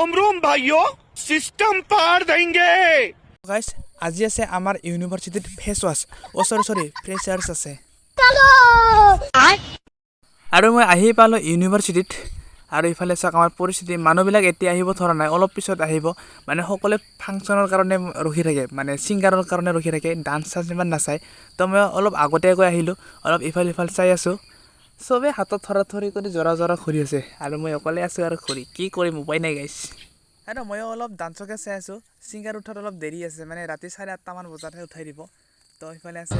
रोम रोम भाइयों सिस्टम पार देंगे গাইস আজি আছে আমাৰ ইউনিভাৰ্চিটিত ফেচ ৱাছ সৰি ফ্ৰেচাৰ্ছ আছে আৰু মই আহি পালোঁ ইউনিভাৰ্চিটিত আৰু ইফালে চাওক আমাৰ পৰিস্থিতি মানুহবিলাক এতিয়া আহিব ধৰা নাই অলপ পিছত আহিব মানে সকলোৱে ফাংচনৰ কাৰণে ৰখি থাকে মানে ছিংগাৰৰ কাৰণে ৰখি থাকে ডান্স চান্স ইমান নাচায় তো মই অলপ আগতীয়াকৈ আহিলোঁ অলপ ইফাল চাই আছোঁ চবে হাতত ধৰা কৰি জৰা ঘূৰি আছে আৰু মই অকলে আছোঁ আৰু কি কৰিম উপায় নাই গাইছ আৰু ময়ো অলপ ডান্সকে চাই আছোঁ ছিংগাৰ উঠাত অলপ দেৰি আছে মানে ৰাতি 8:30মান বজাতহে উঠাই দিব তো ইফালে আছে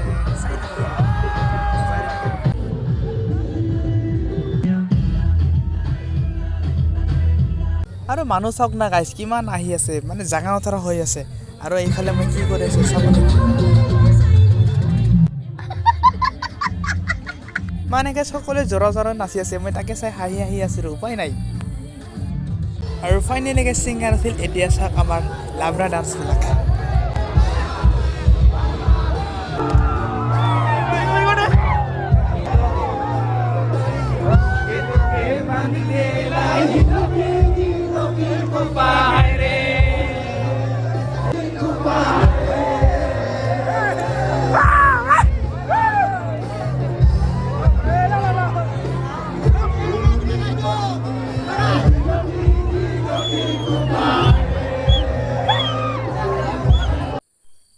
আৰু মানুহ চাওক না গাইছ কিমান আহি আছে মানে জাগা নথৰা হৈ আছে আৰু এইফালে মই কি কৰি আছোঁ চাব মানে এনেকৈ সকলোৱে জৰা নাচি আছে মই তাকে চাই হাঁহি আছিলোঁ উপায় নাই আৰু ফাইনেলি ছিংগাৰ আছিল এতিয়া চাওক আমাৰ লাভৰা ডান্সবিলাক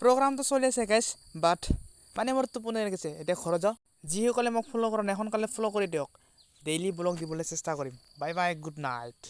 প্ৰগ্ৰামটো চলি আছে গাইছ বাট মানে মোৰ টোপনি লাগিছে এতিয়া ঘৰত যাওঁ যিসকলে মোক ফ'ল' কৰা নাই সোনকালে ফ'ল' কৰি দিয়ক ডেইলি ব্লগ দিবলৈ চেষ্টা কৰিম বাই বাই গুড নাইট